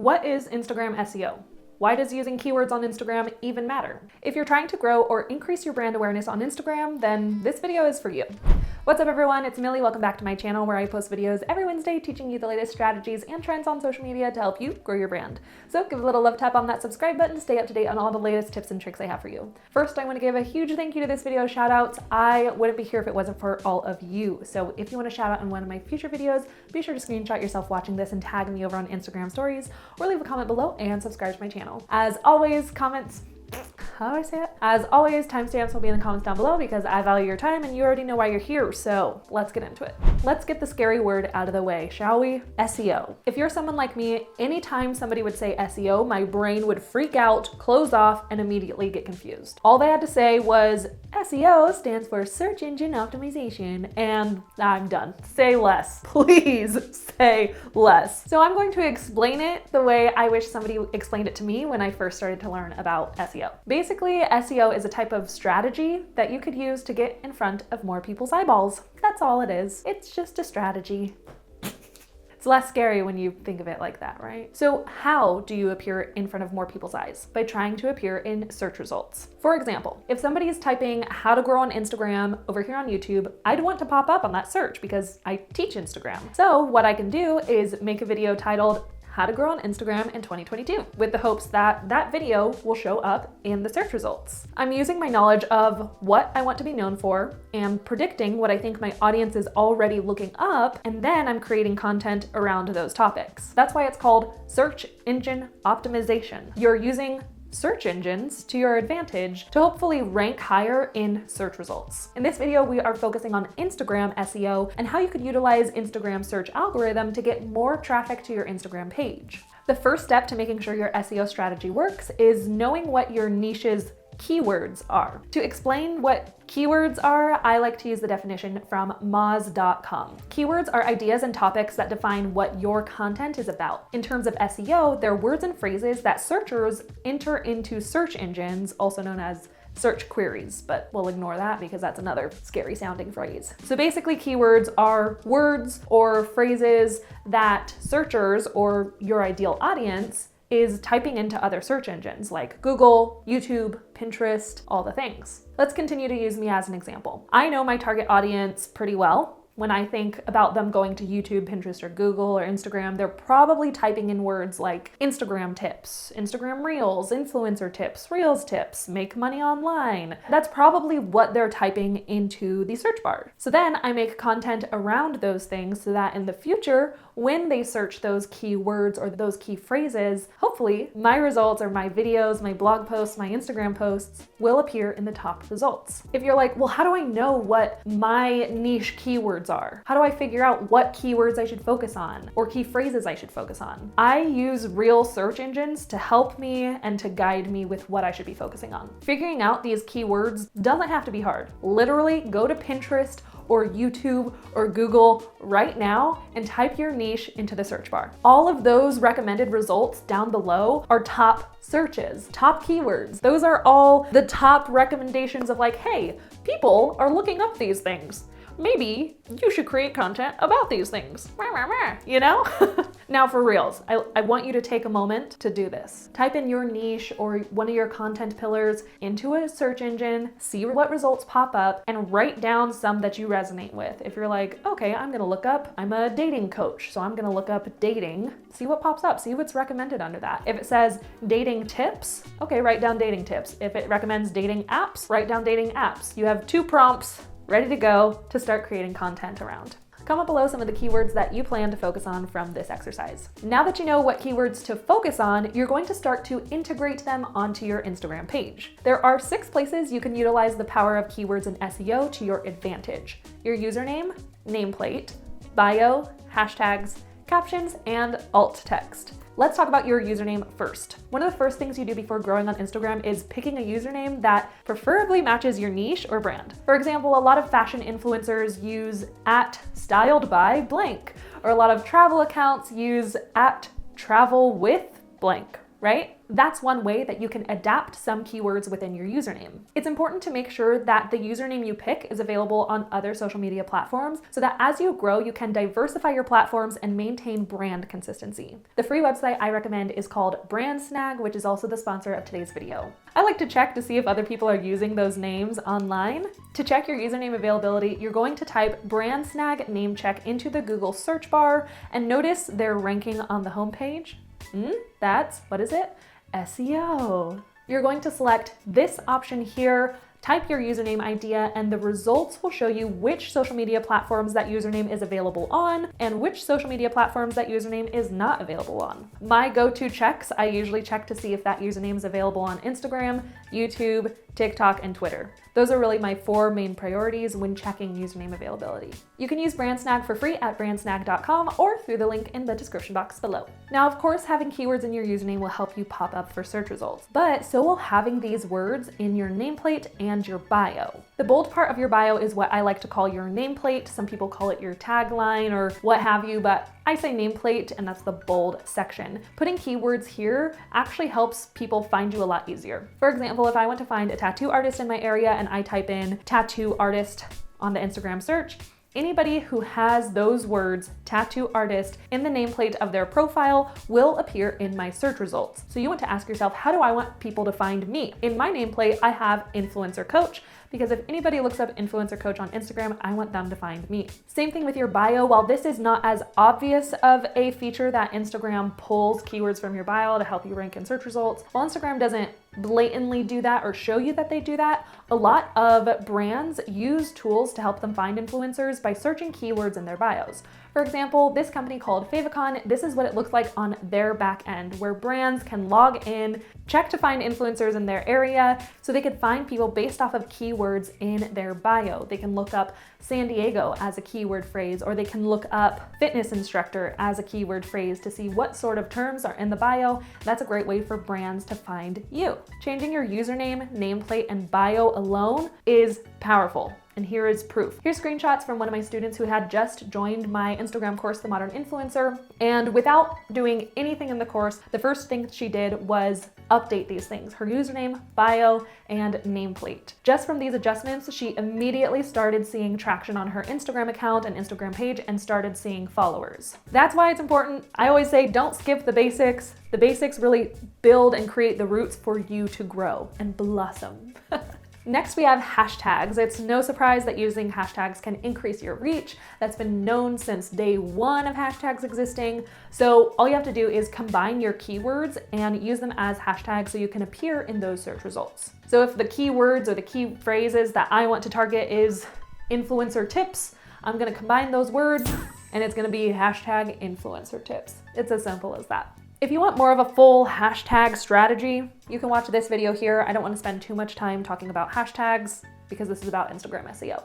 What is Instagram SEO? Why does using keywords on Instagram even matter? If you're trying to grow or increase your brand awareness on Instagram, then this video is for you. What's up everyone, it's Millie. Welcome back to my channel where I post videos every Wednesday teaching you the latest strategies and trends on social media to help you grow your brand. So give a little love tap on that subscribe button to stay up to date on all the latest tips and tricks I have for you. First, I want to give a huge thank you to this video shout outs. I wouldn't be here if it wasn't for all of you. So if you want to shout out in one of my future videos, be sure to screenshot yourself watching this and tag me over on Instagram stories or leave a comment below and subscribe to my channel. As always, how do I say it? As always, timestamps will be in the comments down below because I value your time and you already know why you're here, so let's get into it. Let's get the scary word out of the way, shall we? SEO. If you're someone like me, anytime somebody would say SEO, my brain would freak out, close off, and immediately get confused. All they had to say was, SEO stands for search engine optimization, and I'm done. Say less. Please say less. So I'm going to explain it the way I wish somebody explained it to me when I first started to learn about SEO. Basically, SEO is a type of strategy that you could use to get in front of more people's eyeballs. That's all it is. It's just a strategy. It's less scary when you think of it like that, right? So how do you appear in front of more people's eyes? By trying to appear in search results. For example, if somebody is typing how to grow on Instagram over here on YouTube, I'd want to pop up on that search because I teach Instagram. So what I can do is make a video titled How to Grow on Instagram in 2022 with the hopes that that video will show up in the search results. I'm using my knowledge of what I want to be known for and predicting what I think my audience is already looking up, and then I'm creating content around those topics. That's why it's called search engine optimization. You're using search engines to your advantage to hopefully rank higher in search results. In this video, we are focusing on Instagram SEO and how you could utilize Instagram search algorithm to get more traffic to your Instagram page. The first step to making sure your SEO strategy works is knowing what your niche's keywords are. To explain what keywords are, I like to use the definition from Moz.com. Keywords are ideas and topics that define what your content is about. In terms of SEO, they're words and phrases that searchers enter into search engines, also known as search queries, but we'll ignore that because that's another scary sounding phrase. So basically, keywords are words or phrases that searchers or your ideal audience is typing into other search engines like Google, YouTube, Pinterest, all the things. Let's continue to use me as an example. I know my target audience pretty well. When I think about them going to YouTube, Pinterest, or Google, or Instagram, they're probably typing in words like Instagram tips, Instagram reels, influencer tips, reels tips, make money online. That's probably what they're typing into the search bar. So then I make content around those things so that in the future, when they search those keywords or those key phrases, hopefully my results or my videos, my blog posts, my Instagram posts will appear in the top results. If you're like, well, how do I know what my niche keywords are? How do I figure out what keywords I should focus on or key phrases I should focus on? I use real search engines to help me and to guide me with what I should be focusing on. Figuring out these keywords doesn't have to be hard. Literally go to Pinterest or YouTube or Google right now and type your niche into the search bar. All of those recommended results down below are top searches, top keywords. Those are all the top recommendations of like, hey, people are looking up these things. Maybe you should create content about these things, you know? Now for reals, I want you to take a moment to do this. Type in your niche or one of your content pillars into a search engine, see what results pop up, and write down some that you resonate with. If you're like, okay, I'm a dating coach, so I'm gonna look up dating, see what pops up, see what's recommended under that. If it says dating tips, okay, write down dating tips. If it recommends dating apps, write down dating apps. You have 2 prompts ready to go to start creating content around. Comment below some of the keywords that you plan to focus on from this exercise. Now that you know what keywords to focus on, you're going to start to integrate them onto your Instagram page. There are 6 places you can utilize the power of keywords in SEO to your advantage: your username, nameplate, bio, hashtags, captions, and alt text. Let's talk about your username first. One of the first things you do before growing on Instagram is picking a username that preferably matches your niche or brand. For example, a lot of fashion influencers use @styledbyblank, or a lot of travel accounts use @travelwithblank. right? That's one way that you can adapt some keywords within your username. It's important to make sure that the username you pick is available on other social media platforms so that as you grow, you can diversify your platforms and maintain brand consistency. The free website I recommend is called BrandSnag, which is also the sponsor of today's video. I like to check to see if other people are using those names online. To check your username availability, you're going to type BrandSnag name check into the Google search bar and notice their ranking on the homepage. That's, what is it? SEO. You're going to select this option here, type your username idea, and the results will show you which social media platforms that username is available on and which social media platforms that username is not available on. My go-to checks, I usually check to see if that username is available on Instagram, YouTube, TikTok, and Twitter. Those are really my 4 main priorities when checking username availability. You can use BrandSnag for free at brandsnag.com or through the link in the description box below. Now, of course, having keywords in your username will help you pop up for search results, but so will having these words in your nameplate and your bio. The bold part of your bio is what I like to call your nameplate. Some people call it your tagline or what have you, but I say nameplate, and that's the bold section. Putting keywords here actually helps people find you a lot easier. For example, if I want to find a tattoo artist in my area and I type in tattoo artist on the Instagram search, anybody who has those words, tattoo artist, in the nameplate of their profile will appear in my search results. So you want to ask yourself, how do I want people to find me? In my nameplate, I have influencer coach, because if anybody looks up influencer coach on Instagram, I want them to find me. Same thing with your bio. While this is not as obvious of a feature that Instagram pulls keywords from your bio to help you rank in search results, while Instagram doesn't blatantly do that or show you that they do that, a lot of brands use tools to help them find influencers by searching keywords in their bios. For example, this company called Favicon, this is what it looks like on their back end, where brands can log in, check to find influencers in their area, so they could find people based off of keywords in their bio. They can look up San Diego as a keyword phrase, or they can look up fitness instructor as a keyword phrase to see what sort of terms are in the bio. That's a great way for brands to find you. Changing your username, nameplate, and bio alone is powerful. And here is proof. Here's screenshots from one of my students who had just joined my Instagram course, The Modern Influencer. And without doing anything in the course, the first thing she did was update these things: her username, bio, and nameplate. Just from these adjustments, she immediately started seeing traction on her Instagram account and Instagram page and started seeing followers. That's why it's important. I always say, don't skip the basics. The basics really build and create the roots for you to grow and blossom. Next, we have hashtags. It's no surprise that using hashtags can increase your reach. That's been known since day 1 of hashtags existing. So all you have to do is combine your keywords and use them as hashtags so you can appear in those search results. So if the keywords or the key phrases that I want to target is influencer tips, I'm gonna combine those words and it's gonna be hashtag influencer tips. It's as simple as that. If you want more of a full hashtag strategy, you can watch this video here. I don't want to spend too much time talking about hashtags because this is about Instagram SEO.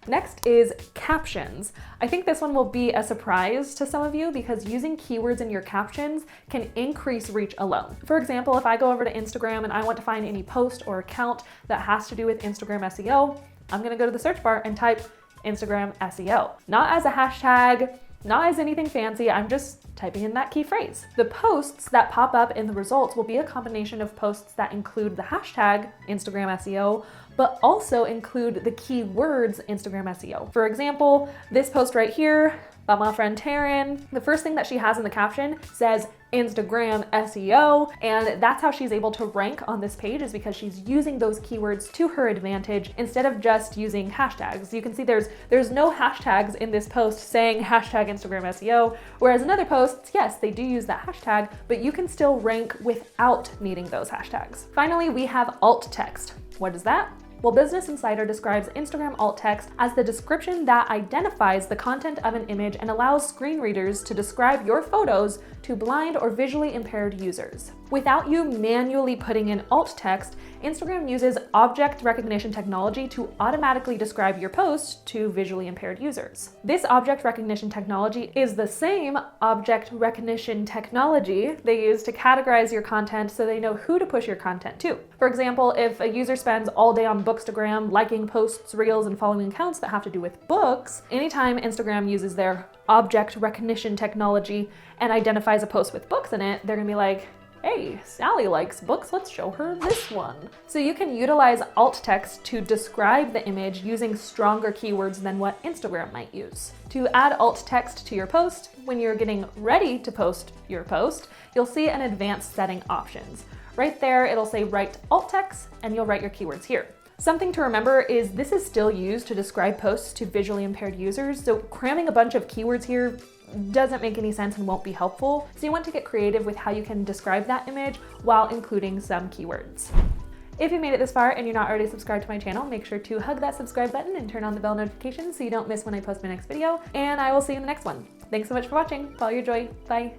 Next is captions. I think this one will be a surprise to some of you because using keywords in your captions can increase reach alone. For example, if I go over to Instagram and I want to find any post or account that has to do with Instagram SEO, I'm going to go to the search bar and type Instagram SEO. Not as a hashtag, not as anything fancy, I'm just typing in that key phrase. The posts that pop up in the results will be a combination of posts that include the hashtag Instagram SEO, but also include the keywords Instagram SEO. For example, this post right here about my friend Taryn, the first thing that she has in the caption says Instagram SEO, and that's how she's able to rank on this page, is because she's using those keywords to her advantage instead of just using hashtags. You can see there's no hashtags in this post saying hashtag Instagram SEO, whereas in other posts, yes, they do use that hashtag, but you can still rank without needing those hashtags. Finally, we have alt text. What is that? Well, Business Insider describes Instagram alt text as the description that identifies the content of an image and allows screen readers to describe your photos to blind or visually impaired users. Without you manually putting in alt text, Instagram uses object recognition technology to automatically describe your post to visually impaired users. This object recognition technology is the same object recognition technology they use to categorize your content so they know who to push your content to. For example, if a user spends all day on Bookstagram liking posts, reels, and following accounts that have to do with books, anytime Instagram uses their object recognition technology and identifies a post with books in it, they're gonna be like, Hey, Sally likes books, let's show her this one. So you can utilize alt text to describe the image using stronger keywords than what Instagram might use. To add alt text to your post, when you're getting ready to post your post, you'll see an advanced setting options. Right there, it'll say write alt text, and you'll write your keywords here. Something to remember is this is still used to describe posts to visually impaired users, so cramming a bunch of keywords here doesn't make any sense and won't be helpful. So you want to get creative with how you can describe that image while including some keywords. If you made it this far and you're not already subscribed to my channel, make sure to hug that subscribe button and turn on the bell notifications so you don't miss when I post my next video, and I will see you in the next one. Thanks so much for watching. Follow your joy. Bye.